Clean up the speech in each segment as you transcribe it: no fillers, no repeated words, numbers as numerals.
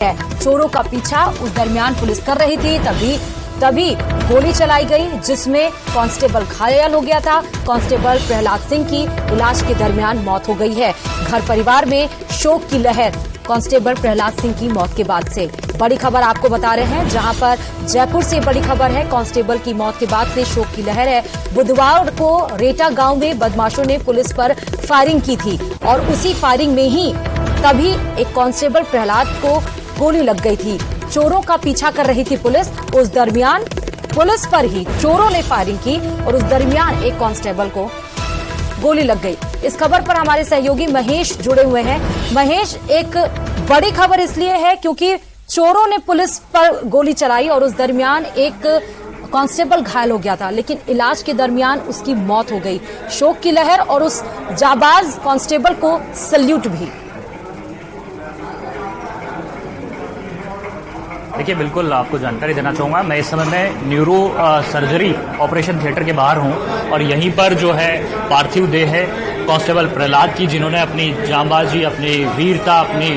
चोरों का पीछा उस दरमियान पुलिस कर रही थी, तभी गोली चलाई गई, जिसमें कांस्टेबल घायल हो गया था। कांस्टेबल प्रहलाद सिंह की इलाज के दरमियान मौत हो गई है। घर परिवार में शोक की लहर कांस्टेबल प्रहलाद सिंह की मौत के बाद से। बड़ी खबर आपको बता रहे हैं, जहां पर जयपुर से बड़ी खबर है। कांस्टेबल की मौत के बाद से शोक की लहर है। बुधवार को रेटा गांव में बदमाशों ने पुलिस पर फायरिंग की थी और उसी फायरिंग में ही तभी एक कांस्टेबल प्रहलाद को गोली लग गई थी। चोरों का पीछा कर रही थी पुलिस, उस दरमियान पुलिस पर ही चोरों ने फायरिंग की और उस दरमियान एक कांस्टेबल को गोली लग गई। इस खबर पर हमारे सहयोगी महेश जुड़े हुए हैं। महेश, एक बड़ी खबर इसलिए है क्योंकि चोरों ने पुलिस पर गोली चलाई और उस दरमियान एक कांस्टेबल घायल हो गया था, लेकिन इलाज के दरमियान उसकी मौत हो गई। शोक की लहर और उस जाबाज कांस्टेबल को सल्यूट भी। देखिए, बिल्कुल आपको जानकारी देना चाहूँगा। मैं इस समय में न्यूरो सर्जरी ऑपरेशन थिएटर के बाहर हूँ और यहीं पर जो है पार्थिव देह है कांस्टेबल प्रहलाद की, जिन्होंने अपनी जांबाजी, अपनी वीरता, अपनी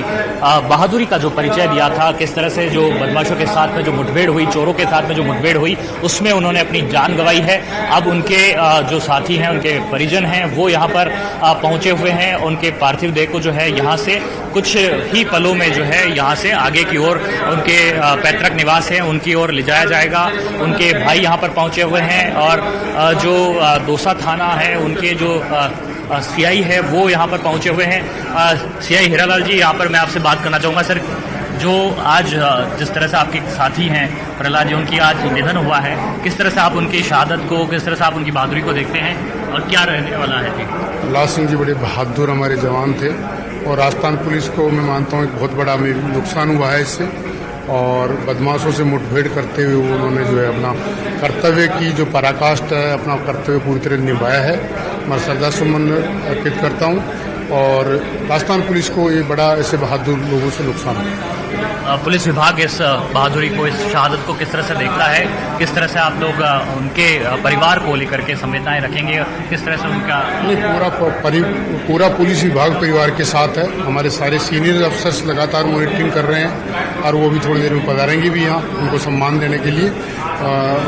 बहादुरी का जो परिचय दिया था। किस तरह से जो बदमाशों के साथ में जो मुठभेड़ हुई, चोरों के साथ में जो मुठभेड़ हुई, उसमें उन्होंने अपनी जान गंवाई है। अब उनके जो साथी हैं, उनके परिजन हैं, वो यहाँ पर पहुंचे हुए हैं। उनके पार्थिव देह को जो है यहाँ से कुछ ही पलों में जो है यहाँ से आगे की ओर उनके पैतृक निवास है उनकी ओर ले जाया जाएगा। उनके भाई यहाँ पर पहुंचे हुए हैं और जो दौसा थाना है, उनके जो सीआई है वो यहाँ पर पहुंचे हुए हैं। सीआई हीरालाल जी, यहाँ पर मैं आपसे बात करना चाहूँगा। सर, जो आज जिस तरह से आपके साथी हैं प्रहलाद जी, उनकी आज निधन हुआ है, किस तरह से आप उनकी शहादत को, किस तरह से आप उनकी बहादुरी को देखते हैं और क्या रहने वाला है? प्रहलाद सिंह जी बड़े बहादुर हमारे जवान थे और राजस्थान पुलिस को मैं मानता हूँ एक बहुत बड़ा नुकसान हुआ है इससे। और बदमाशों से मुठभेड़ करते हुए उन्होंने जो है अपना कर्तव्य की जो पराकाष्ठा है, अपना कर्तव्य पूरी तरह निभाया है। मैं श्रद्धासुमन अर्पित करता हूँ और राजस्थान पुलिस को ये बड़ा ऐसे बहादुर लोगों से नुकसान है। पुलिस विभाग इस बहादुरी को, इस शहादत को किस तरह से देखता है? किस तरह से आप लोग उनके परिवार को लेकर के संवेदनाएं रखेंगे? किस तरह से उनका पूरा पुलिस विभाग परिवार के साथ है। हमारे सारे सीनियर अफसर्स लगातार मॉनिटरिंग कर रहे हैं और वो भी थोड़ी देर में पधारेंगे भी यहाँ उनको सम्मान देने के लिए।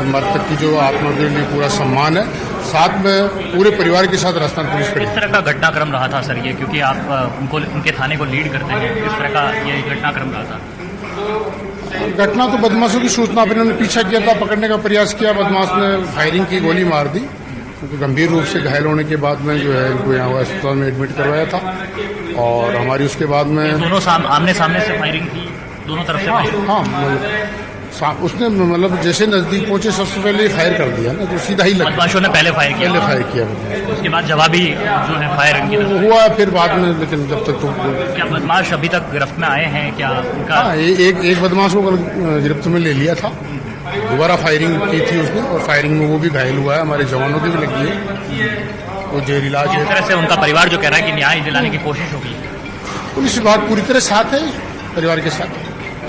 मृतक की जो आत्मा के लिए पूरा सम्मान है, साथ में पूरे परिवार के साथ राजस्थान पुलिस किस तरह का घटनाक्रम रहा था सर ये? क्योंकि आप उनको, उनके थाने को लीड करते हैं, किस तरह का ये घटनाक्रम रहा था? घटना तो बदमाशों की सूचना पर इन्होंने पीछा किया था, पकड़ने का प्रयास किया। बदमाश ने फायरिंग की, गोली मार दी, क्योंकि गंभीर रूप से घायल होने के बाद में जो है इनको यहाँ अस्पताल में एडमिट करवाया था। और हमारी उसके बाद में दोनों आमने सामने से फायरिंग की, दोनों तरफ से उसने मतलब जैसे नजदीक पहुंचे सबसे पहले फायर कर दिया ना, तो सीधा ही लगा। बदमाशों ने पहले फायर किया, उसके बाद जवाबी जो है फायर हुआ फिर बाद में। लेकिन जब तक तो क्या बदमाश अभी तक गिरफ्त में आए हैं क्या? उनका एक बदमाश को गिरफ्त में ले लिया था, दोबारा फायरिंग की थी उसने और फायरिंग में वो भी घायल हुआ है। हमारे जवानों की भी लगी है, वो जेल इलाज है। इस तरह से उनका परिवार जो कह रहा है कि न्याय दिलाने की कोशिश होगी। पुलिस विभाग पूरी तरह साथ है, परिवार के साथ।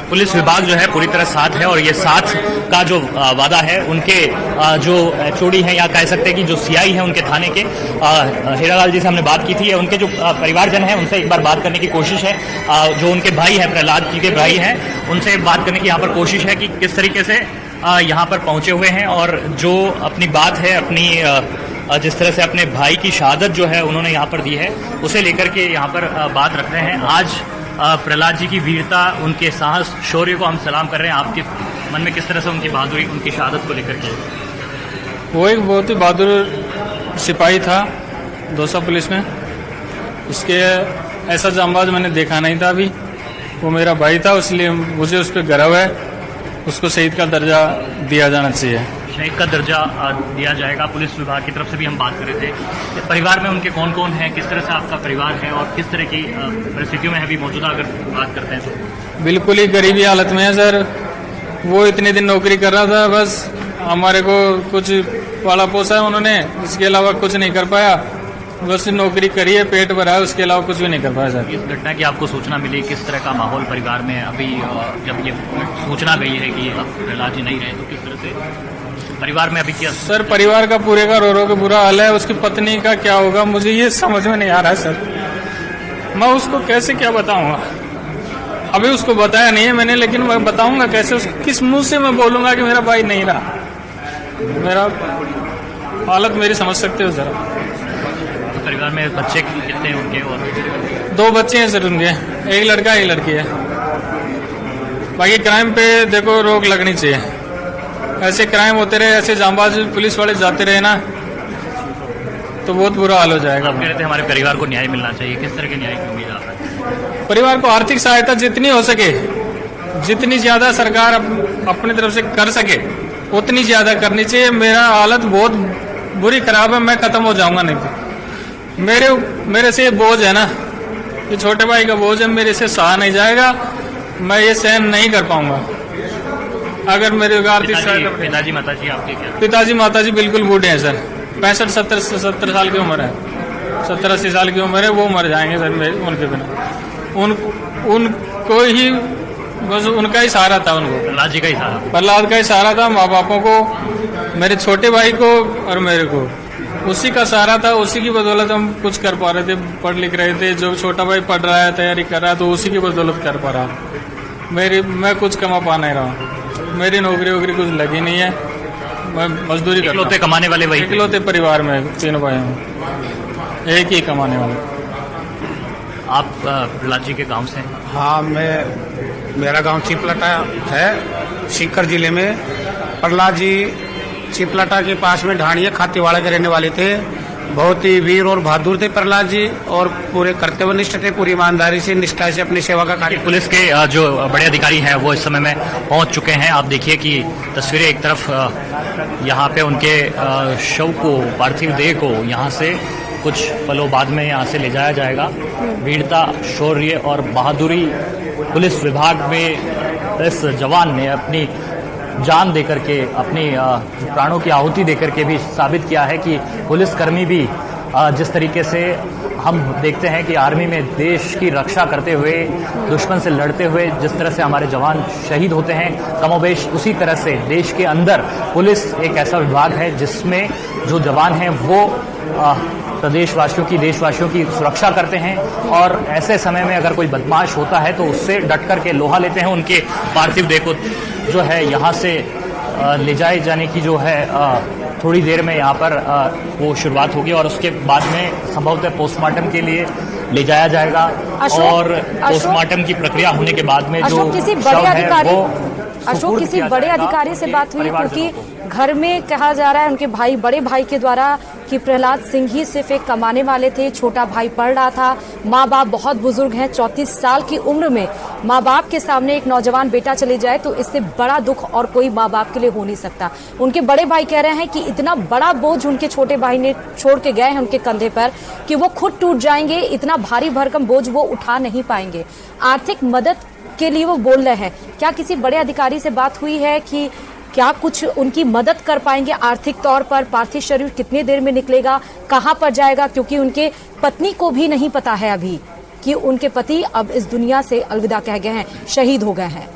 पुलिस विभाग जो है पूरी तरह साथ है और ये साथ का जो वादा है, उनके जो एचओडी हैं या कह सकते हैं कि जो सीआई है उनके थाने के, हीरालाल जी से हमने बात की थी। उनके जो परिवारजन हैं उनसे एक बार बात करने की कोशिश है। जो उनके भाई हैं, प्रहलाद जी के भाई हैं, उनसे बात करने की यहाँ पर कोशिश है कि किस तरीके से यहाँ पर पहुंचे हुए हैं और जो अपनी बात है, अपनी जिस तरह से अपने भाई की शहादत जो है उन्होंने यहाँ पर दी है, उसे लेकर के यहाँ पर बात रख रहे हैं। आज प्रहलाद जी की वीरता, उनके साहस, शौर्य को हम सलाम कर रहे हैं। आपके मन में किस तरह से उनकी बहादुरी, उनकी शहादत को लेकर के? वो एक बहुत ही बहादुर सिपाही था दौसा पुलिस में। उसके ऐसा जांबाज मैंने देखा नहीं था अभी। वो मेरा भाई था, इसलिए मुझे उस पर गर्व है। उसको शहीद का दर्जा दिया जाना चाहिए। शहीद का दर्जा दिया जाएगा। पुलिस विभाग की तरफ से भी हम बात कर रहे थे। परिवार में उनके कौन कौन हैं, किस तरह से आपका परिवार है और किस तरह की परिस्थितियों में अभी मौजूदा अगर बात करते हैं तो? बिल्कुल ही गरीबी हालत में है सर। वो इतने दिन नौकरी कर रहा था, बस हमारे को कुछ पाला पोसा है उन्होंने, इसके अलावा कुछ नहीं कर पाया। बस नौकरी करी है, पेट भरा है, उसके अलावा कुछ भी नहीं कर पाया सर। इस घटना की आपको सूचना मिली, किस तरह का माहौल परिवार में अभी जब ये सूचना गई है कि अब प्रहलाद जी नहीं रहे, तो किस तरह से परिवार में अभी क्या? सर, परिवार का पूरे का रो के बुरा हाल है। उसकी पत्नी का क्या होगा मुझे ये समझ में नहीं आ रहा है सर। मैं उसको कैसे क्या बताऊंगा। अभी उसको बताया नहीं है मैंने, लेकिन मैं बताऊंगा कैसे, किस मुंह से मैं बोलूंगा कि मेरा भाई नहीं रहा। मेरा हालत मेरी समझ सकते हो जरा। तो परिवार में बच्चे कितने हैं उनके? और 2 बच्चे हैं सर उनके, एक लड़का एक लड़की है। बाकी क्राइम पे देखो रोक लगनी चाहिए। ऐसे क्राइम होते रहे, ऐसे जांबाज पुलिस वाले जाते रहे ना, तो बहुत बुरा हाल हो जाएगा। आप कह रहे थे हमारे परिवार को न्याय मिलना चाहिए, किस तरह के न्याय की उम्मीद आप रखते हैं? परिवार को आर्थिक सहायता जितनी हो सके, जितनी ज्यादा सरकार अपनी तरफ से कर सके उतनी ज्यादा करनी चाहिए। मेरा हालत बहुत बुरी खराब है, मैं खत्म हो जाऊंगा नहीं तो। मेरे से बोझ है ना, ये छोटे भाई का बोझ है, मेरे से सहा नहीं जाएगा, मैं ये सहन नहीं कर पाऊंगा। अगर मेरे आर्थिक सहायता। पिताजी माताजी आपके क्या? पिताजी माताजी बिल्कुल बूढ़े हैं सर, 65-70 साल की उम्र है, 70-80 साल की उम्र है, वो मर जाएंगे सर उनके बिना। उनको ही बस उनका ही सहारा था, उनको प्रहलाद जी का ही सहारा, प्रहलाद का ही सहारा था। माँ बापों को, मेरे छोटे भाई को और मेरे को, उसी का सहारा था। उसी की बदौलत हम कुछ कर पा रहे थे, पढ़ लिख रहे थे। जो छोटा भाई पढ़ रहा है, तैयारी कर रहा है, तो उसी की बदौलत कर पा रहा। मैं कुछ कमा पा नहीं रहा, मेरी नौकरी वोकरी कुछ लगी नहीं है, मैं मजदूरी करता हूं। इकलौते कमाने वाले वही? इकलौते परिवार में 3 भाई हैं, एक ही कमाने वाले। आप प्रहलाद जी के गांव से हैं? हाँ, मेरा गांव चिपलटा है, सीकर जिले में। प्रहलाद जी चिपलटा के पास में ढाणिया खातीवाड़ा के रहने वाले थे। बहुत ही वीर और बहादुर थे प्रहलाद जी, और पूरे कर्तव्यनिष्ठ थे, पूरी ईमानदारी से, निष्ठा से अपनी सेवा का कार्य। पुलिस के जो बड़े अधिकारी हैं वो इस समय में पहुंच चुके हैं। आप देखिए कि तस्वीरें एक तरफ यहाँ पे उनके शव को, पार्थिव देह को यहाँ से कुछ पलों बाद में यहाँ से ले जाया जाएगा। वीरता, शौर्य और बहादुरी पुलिस विभाग में इस जवान ने अपनी जान देकर के, अपनी प्राणों की आहुति देकर के भी साबित किया है कि पुलिसकर्मी भी जिस तरीके से हम देखते हैं कि आर्मी में देश की रक्षा करते हुए, दुश्मन से लड़ते हुए जिस तरह से हमारे जवान शहीद होते हैं, कमोबेश उसी तरह से देश के अंदर पुलिस एक ऐसा विभाग है जिसमें जो जवान हैं वो प्रदेशवासियों की, देशवासियों की सुरक्षा करते हैं। और ऐसे समय में अगर कोई बदमाश होता है तो उससे डट कर के लोहा लेते हैं। उनके पार्थिव देह को जो है यहाँ से ले जाए जाने की जो है थोड़ी देर में यहाँ पर वो शुरुआत होगी, और उसके बाद में संभवतः पोस्टमार्टम के लिए ले जाया जाएगा। और पोस्टमार्टम की प्रक्रिया होने के बाद में जो किसी शव बड़े है अधिकारी, वो अशोक किसी बड़े अधिकारी से बात हुई, क्योंकि घर में कहा जा रहा है उनके भाई, बड़े भाई के द्वारा कि प्रहलाद सिंह ही सिर्फ एक कमाने वाले थे, छोटा भाई पढ़ रहा था, माँ बाप बहुत बुजुर्ग हैं, 34 साल की उम्र में माँ बाप के सामने एक नौजवान बेटा चले जाए तो इससे बड़ा दुख और कोई माँ बाप के लिए हो नहीं सकता। उनके बड़े भाई कह रहे हैं कि इतना बड़ा बोझ उनके छोटे भाई ने छोड़ के गए हैं उनके कंधे पर कि वो खुद टूट जाएंगे, इतना भारी भरकम बोझ वो उठा नहीं पाएंगे। आर्थिक मदद के लिए वो बोल रहे हैं। क्या किसी बड़े अधिकारी से बात हुई है कि क्या कुछ उनकी मदद कर पाएंगे आर्थिक तौर पर? पार्थिव शरीर कितनी देर में निकलेगा, कहां पर जाएगा? क्योंकि उनके पत्नी को भी नहीं पता है अभी कि उनके पति अब इस दुनिया से अलविदा कह गए हैं, शहीद हो गए हैं।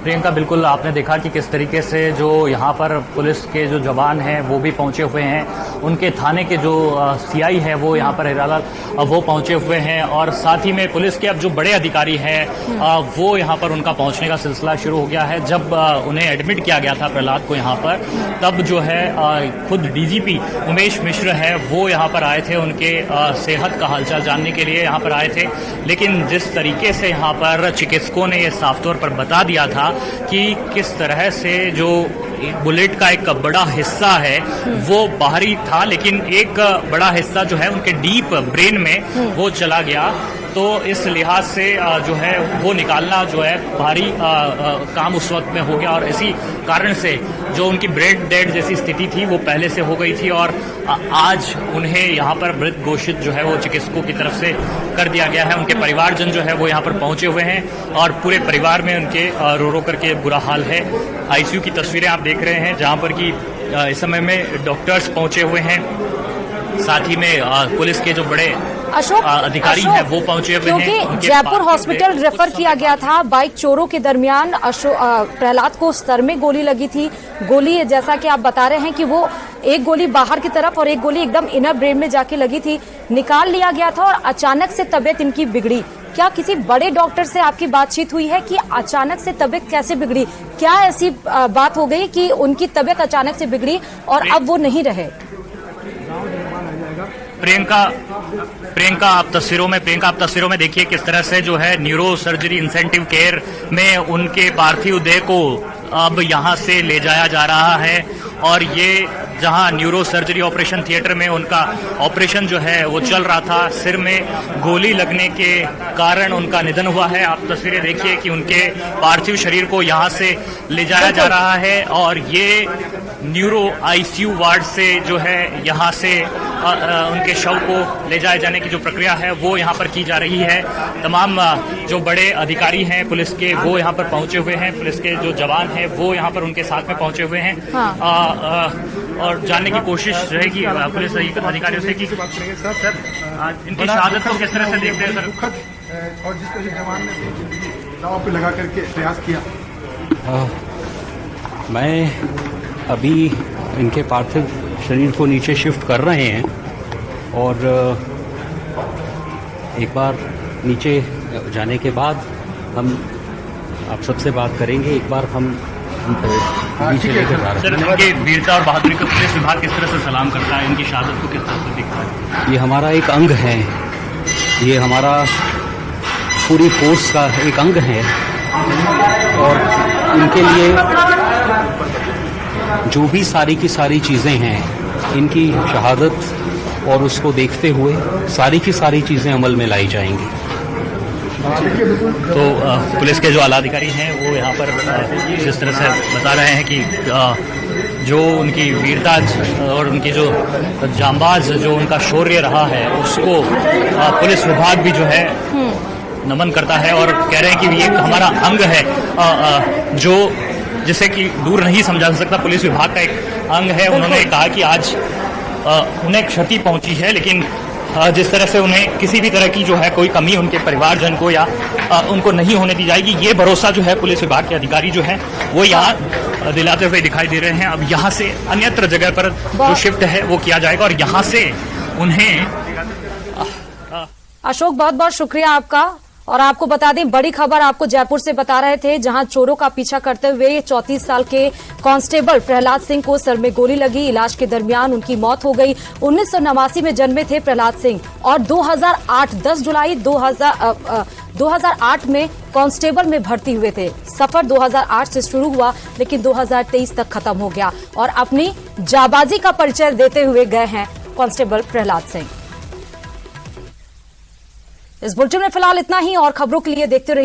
प्रियंका, बिल्कुल आपने देखा कि किस तरीके से जो यहाँ पर पुलिस के जो जवान हैं वो भी पहुंचे हुए हैं। उनके थाने के जो सीआई है वो यहाँ पर हिरालाल वो पहुंचे हुए हैं, और साथ ही में पुलिस के अब जो बड़े अधिकारी हैं वो यहाँ पर उनका पहुंचने का सिलसिला शुरू हो गया है। जब उन्हें एडमिट किया गया था प्रहलाद को यहाँ पर, तब जो है खुद डीजीपी उमेश मिश्र है वो यहाँ पर आए थे, उनके सेहत का हालचाल जानने के लिए यहाँ पर आए थे। लेकिन जिस तरीके से यहाँ पर चिकित्सकों ने ये साफ तौर पर बता दिया था कि किस तरह से जो बुलेट का एक बड़ा हिस्सा है वो बाहरी था, लेकिन एक बड़ा हिस्सा जो है उनके डीप ब्रेन में वो चला गया। तो इस लिहाज से जो है वो निकालना जो है भारी काम उस वक्त में हो गया, और इसी कारण से जो उनकी ब्रेन डेड जैसी स्थिति थी वो पहले से हो गई थी, और आज उन्हें यहाँ पर मृत घोषित जो है वो चिकित्सकों की तरफ से कर दिया गया है। उनके परिवारजन जो है वो यहाँ पर पहुंचे हुए हैं, और पूरे परिवार में उनके रो रो करके बुरा हाल है। आईसीयू की तस्वीरें आप देख रहे हैं जहाँ पर कि इस समय में डॉक्टर्स पहुंचे हुए हैं, साथ ही में पुलिस के जो बड़े अधिकारी हैं वो पहुंचे हुए हैं। क्योंकि जयपुर हॉस्पिटल रेफर किया गया था, बाइक चोरों के दरमियान प्रहलाद को सर में गोली लगी थी। गोली, जैसा कि आप बता रहे हैं कि वो एक गोली बाहर की तरफ और एक गोली एकदम इनर ब्रेन में जाके लगी थी, निकाल लिया गया था और अचानक से तबीयत इनकी बिगड़ी। क्या किसी बड़े डॉक्टर से आपकी बातचीत हुई है कि अचानक से तबीयत कैसे बिगड़ी? क्या ऐसी बात हो गई कि उनकी तबीयत अचानक से बिगड़ी और अब वो नहीं रहे? प्रियंका आप तस्वीरों में देखिए किस तरह से जो है न्यूरो सर्जरी इंसेंटिव केयर में उनके पार्थिव देह को अब यहां से ले जाया जा रहा है और ये जहां न्यूरो सर्जरी ऑपरेशन थिएटर में उनका ऑपरेशन जो है वो चल रहा था, सिर में गोली लगने के कारण उनका निधन हुआ है। आप तस्वीरें देखिए कि उनके पार्थिव शरीर को यहां से ले जाया जा रहा है और ये न्यूरो आईसीयू वार्ड से जो है यहां से उनके शव को ले जाए जाने की जो प्रक्रिया है वो यहां पर की जा रही है। तमाम जो बड़े अधिकारी हैं पुलिस के वो यहां पर पहुंचे हुए हैं, पुलिस के जो जवान हैं वो यहां पर उनके साथ में पहुंचे हुए हैं। हाँ। और जानने की कोशिश रहेगी पुलिस अधिकारियों से कि इनकी शहादत को किस तरह से देखते हैं सर? और जिस तरह से जवान ने दांव पे लगा करके प्रयास किया। मैं अभी इनके पार्थिव शरीर को नीचे शिफ्ट कर रहे हैं और एक बार नीचे जाने के बाद हम आप सबसे बात करेंगे। एक बार हम नीचे लेकर जा रहे हैं। सर, इनकी वीरता और बहादुरी को पुलिस विभाग किस तरह से सलाम करता है? इनकी शहादत को किस तरह से देखता है? ये हमारा एक अंग है, ये हमारा पूरी फोर्स का एक अंग है और इनके लिए जो भी सारी की सारी चीज़ें हैं, इनकी शहादत और उसको देखते हुए सारी की सारी चीज़ें अमल में लाई जाएंगी। तो पुलिस के जो आला अधिकारी हैं वो यहाँ पर जिस तरह से बता रहे हैं कि जो उनकी वीरता और उनकी जो जांबाज जो उनका शौर्य रहा है उसको पुलिस विभाग भी जो है नमन करता है और कह रहे हैं कि ये हमारा अंग है जो जिसे कि दूर नहीं समझा सकता, पुलिस विभाग का एक अंग है। उन्होंने कहा कि आज उन्हें क्षति पहुंची है लेकिन जिस तरह से उन्हें किसी भी तरह की जो है कोई कमी उनके परिवारजन को या उनको नहीं होने दी जाएगी, ये भरोसा जो है पुलिस विभाग के अधिकारी जो है वो यहाँ दिलाते हुए दिखाई दे रहे हैं। अब यहाँ से अन्यत्र जगह पर जो शिफ्ट है वो किया जाएगा और यहाँ से उन्हें अशोक बहुत बहुत शुक्रिया आपका। और आपको बता दें बड़ी खबर आपको जयपुर से बता रहे थे, जहां चोरों का पीछा करते हुए 34 साल के कांस्टेबल प्रहलाद सिंह को सर में गोली लगी। इलाज के दरमियान उनकी मौत हो गई। 1989 में जन्मे थे प्रहलाद सिंह और 10 जुलाई 2008 में कांस्टेबल में भर्ती हुए थे। सफर 2008 से शुरू हुआ लेकिन 2023 तक खत्म हो गया और अपनी जाबाजी का परिचय देते हुए गए हैं कांस्टेबल प्रहलाद सिंह। इस बुलेटिन में फिलहाल इतना ही और खबरों के लिए देखते रहिए